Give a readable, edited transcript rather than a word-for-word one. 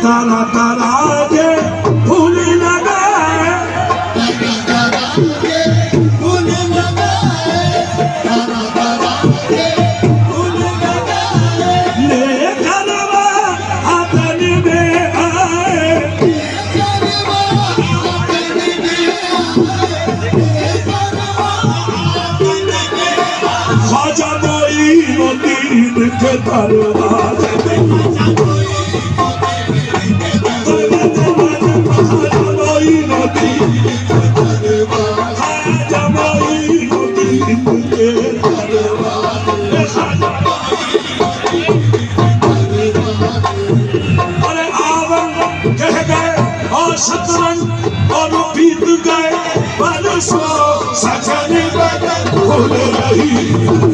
तारा तारा के फूल लगाए ले करवा आतन में आए ख्वाजा मोइनुद्दीन के दरबार शतरंज और बीत गए बरसों सजन बदन भूल रही।